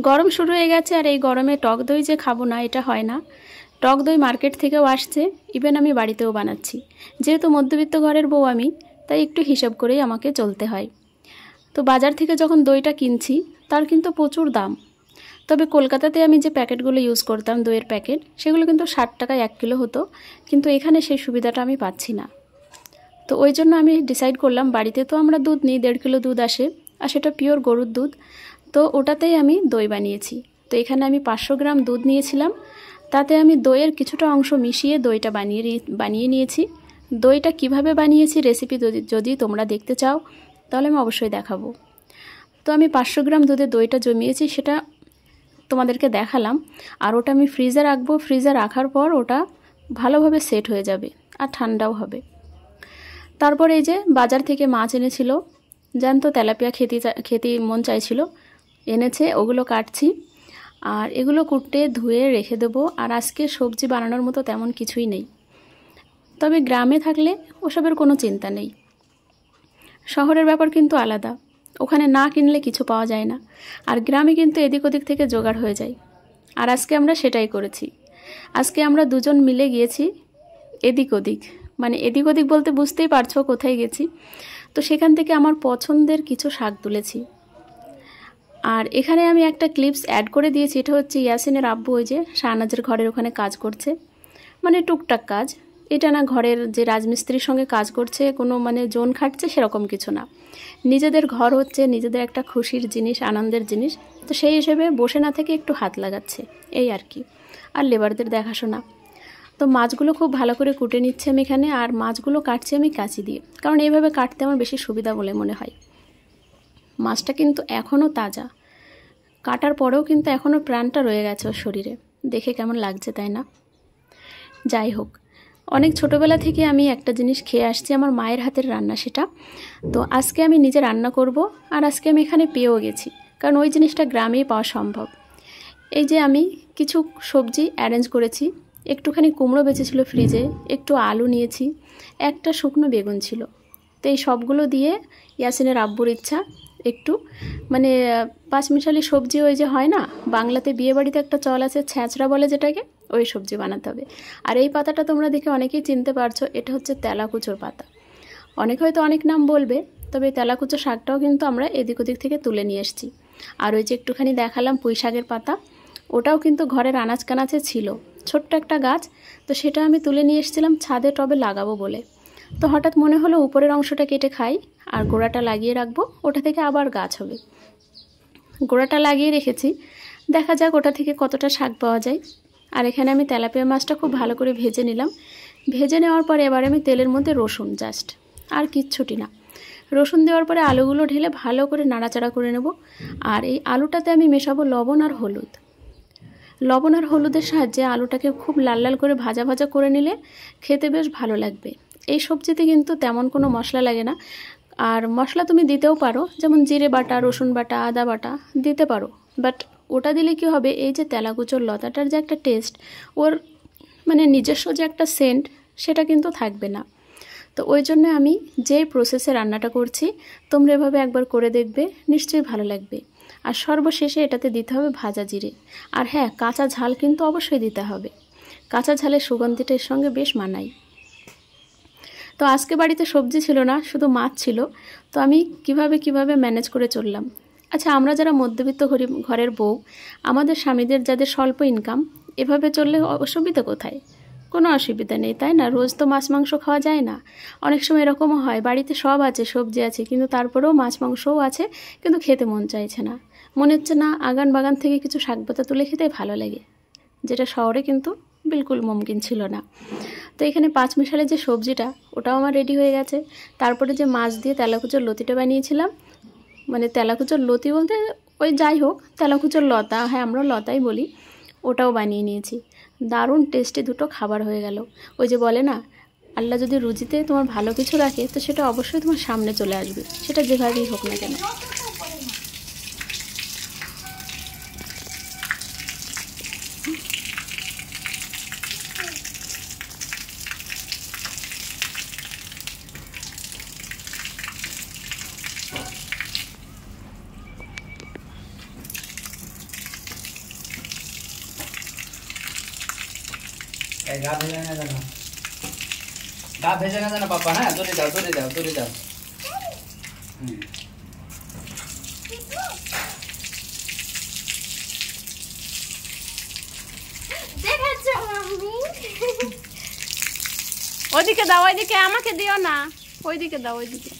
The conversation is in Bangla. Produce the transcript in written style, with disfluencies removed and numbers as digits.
গরম শুরু হয়ে গেছে, আর এই গরমে টক দই যে খাবো না এটা হয় না। টক দই মার্কেট থেকেও আসছে, ইভেন আমি বাড়িতেও বানাচ্ছি। যেহেতু মধ্যবিত্ত ঘরের বউ আমি, তাই একটু হিসাব করেই আমাকে চলতে হয়। তো বাজার থেকে যখন দইটা কিনছি তার কিন্তু প্রচুর দাম। তবে কলকাতাতে আমি যে প্যাকেটগুলো ইউজ করতাম দইয়ের প্যাকেট, সেগুলো কিন্তু 60 টাকায় 1 কিলো হতো, কিন্তু এখানে সেই সুবিধাটা আমি পাচ্ছি না। তো ওই জন্য আমি ডিসাইড করলাম, বাড়িতে তো আমরা দুধ নিই, 1.5 কিলো দুধ আসে, আর সেটা পিওর গরুর দুধ, তো ওটাতেই আমি দই বানিয়েছি। তো এখানে আমি 500 গ্রাম দুধ নিয়েছিলাম, তাতে আমি দইয়ের কিছুটা অংশ মিশিয়ে দইটা বানিয়ে নিয়েছি। দইটা কিভাবে বানিয়েছি রেসিপি যদি তোমরা দেখতে চাও তাহলে আমি অবশ্যই দেখাবো। তো আমি 500 গ্রাম দুধে দইটা জমিয়েছি, সেটা তোমাদেরকে দেখালাম। আর ওটা আমি ফ্রিজে রাখবো, ফ্রিজে রাখার পর ওটা ভালোভাবে সেট হয়ে যাবে আর ঠান্ডাও হবে। তারপর এই যে বাজার থেকে মাছ এনেছিল, জ্যান্ত তেলাপিয়া খেতে মন চাইছিল, এনেছে, ওগুলো কাটছি। আর এগুলো কুটে ধুয়ে রেখে দেবো। আর আজকে সবজি বানানোর মতো তেমন কিছুই নেই। তবে গ্রামে থাকলে ওসবের কোনো চিন্তা নেই। শহরের ব্যাপার কিন্তু আলাদা, ওখানে না কিনলে কিছু পাওয়া যায় না, আর গ্রামে কিন্তু এদিক ওদিক থেকে জোগাড় হয়ে যায়। আর আজকে আমরা সেটাই করেছি। আজকে আমরা দুজন মিলে গিয়েছি এদিক ওদিক, মানে এদিক ওদিক বলতে বুঝতেই পারছো কোথায় গেছি। তো সেখান থেকে আমার পছন্দের কিছু শাক তুলেছি। আর এখানে আমি একটা ক্লিপস অ্যাড করে দিয়েছি, এটা হচ্ছে ইয়াসিনের আব্বু ওই যে শাহনাজের ঘরের ওখানে কাজ করছে, মানে টুকটাক কাজ। এটা না ঘরের যে রাজমিস্ত্রির সঙ্গে কাজ করছে, কোনো মানে জোন খাটছে সেরকম কিছু না। নিজেদের ঘর হচ্ছে, নিজেদের একটা খুশির জিনিস, আনন্দের জিনিস, তো সেই হিসেবে বসে না থেকে একটু হাত লাগাচ্ছে, এই আর কি। আর লেবারদের দেখাশোনা। তো মাছগুলো খুব ভালো করে কুটে নিচ্ছে আমি এখানে, আর মাছগুলো কাটছি আমি কাঁচি দিয়ে, কারণ এইভাবে কাটতে আমার বেশি সুবিধা বলে মনে হয়। মাছটা কিন্তু এখনও তাজা, কাটার পরেও কিন্তু এখনও প্রাণটা রয়ে গেছে ওর শরীরে, দেখে কেমন লাগছে তাই না? যাই হোক, অনেক ছোটোবেলা থেকে আমি একটা জিনিস খেয়ে আসছি, আমার মায়ের হাতের রান্না সেটা। তো আজকে আমি নিজে রান্না করব, আর আজকে আমি এখানে পেয়েও গেছি, কারণ ওই জিনিসটা গ্রামেই পাওয়া সম্ভব। এই যে আমি কিছু সবজি অ্যারেঞ্জ করেছি, একটুখানি কুমড়ো বেঁচেছিল ফ্রিজে, একটু আলু নিয়েছি, একটা শুকনো বেগুন ছিল। তো এই সবগুলো দিয়ে ইয়াসিনের আব্বুর ইচ্ছা একটু মানে পাঁচমিশালি সবজি, ওই যে হয় না বাংলাতে বিয়েবাড়িতে একটা চল আছে ছ্যাঁচড়া বলে যেটাকে, ওই সবজি বানাতে হবে। আর এই পাতাটা তোমরা দেখে অনেকেই চিনতে পারছো, এটা হচ্ছে তেলাকুচোর পাতা। অনেকে হয়তো অনেক নাম বলবে, তবে তেলাকুচো শাকটাও কিন্তু আমরা এদিক ওদিক থেকে তুলে নিয়ে এসেছি। আর ওই যে একটুখানি দেখালাম পুঁই শাকের পাতা, ওটাও কিন্তু ঘরের আনাজ কানাচে ছিল, ছোট্ট একটা গাছ। তো সেটা আমি তুলে নিয়ে এসেছিলাম ছাদে টবে লাগাবো বলে। তো হঠাৎ মনে হলো উপরের অংশটা কেটে খাই আর গোড়াটা লাগিয়ে রাখবো, ওটা থেকে আবার গাছ হবে। গোড়াটা লাগিয়ে রেখেছি, দেখা যাক ওটা থেকে কতটা শাক পাওয়া যায়। আর এখানে আমি তেলাপিয়া মাছটা খুব ভালো করে ভেজে নিলাম। ভেজে নেওয়ার পরে এবার আমি তেলের মধ্যে রসুন, জাস্ট আর কিচ্ছুটি না, রসুন দেওয়ার পরে আলুগুলো ঢেলে ভালো করে নাড়াচাড়া করে নেব। আর এই আলুটাতে আমি মেশাবো লবণ আর হলুদ। লবণ আর হলুদের সাহায্যে আলুটাকে খুব লাল লাল করে ভাজা ভাজা করে নিলে খেতে বেশ ভালো লাগবে। এই সবজিতে কিন্তু তেমন কোনো মশলা লাগে না, আর মশলা তুমি দিতেও পারো, যেমন জিরে বাটা, রসুন বাটা, আদা বাটা দিতে পারো, বাট ওটা দিলে কি হবে, এই যে তেলাকুচোর লতাটার যে একটা টেস্ট, ওর মানে নিজস্ব যে একটা সেন্ট, সেটা কিন্তু থাকবে না। তো ওই জন্য আমি যেই প্রসেসে রান্নাটা করছি, তোমরা এভাবে একবার করে দেখবে, নিশ্চয়ই ভালো লাগবে। আর সর্বশেষে এটাতে দিতে হবে ভাজা জিরে। আর হ্যাঁ, কাঁচা ঝাল কিন্তু অবশ্যই দিতে হবে, কাঁচা ঝালের সুগন্ধিটা এর সঙ্গে বেশ মানায়। তো আজকে বাড়িতে সবজি ছিল না, শুধু মাছ ছিল। তো আমি কিভাবে ম্যানেজ করে চললাম। আচ্ছা, আমরা যারা মধ্যবিত্ত ঘরের বউ, আমাদের স্বামীদের যাদের স্বল্প ইনকাম, এভাবে চললে অসুবিধা কোথায়? কোনো অসুবিধা নেই, তাই না? রোজ তো মাছ মাংস খাওয়া যায় না। অনেক সময় এরকমও হয়, বাড়িতে সব আছে, সবজি আছে, কিন্তু তারপরেও মাছ মাংসও আছে, কিন্তু খেতে মন চাইছে না। মনে হচ্ছে না আগান বাগান থেকে কিছু শাকপাতা তুলে খেতে ভালো লাগে, যেটা শহরে কিন্তু বিলকুল মুমকিন ছিল না। তো এখানে পাঁচমিশালি যে সবজিটা, ওটাও আমার রেডি হয়ে গেছে। তারপরে যে মাছ দিয়ে তেলাকুচোর লতিটা বানিয়েছিলাম, মানে তেলাকুচোর লতি বলতে ওই যাই হোক, তেলাকুচোর লতা, হ্যাঁ আমরা লতাই বলি, ওটাও বানিয়ে নিয়েছি। দারুণ টেস্টি দুটো খাবার হয়ে গেল। ওই যে বলে না, আল্লাহ যদি রুজিতে তোমার ভালো কিছু রাখে, তো সেটা অবশ্যই তোমার সামনে চলে আসবে, সেটা যেভাবেই হোক না কেন। গা ভেজে না জানো, গা ভেজে না জানো পাপা। হ্যাঁ দড়ি দাও দড়ি দাও দড়ি দাও। ওইদিকে দাও, ওইদিকে আমাকে দিও না, ওইদিকে দাও, ওইদিকে।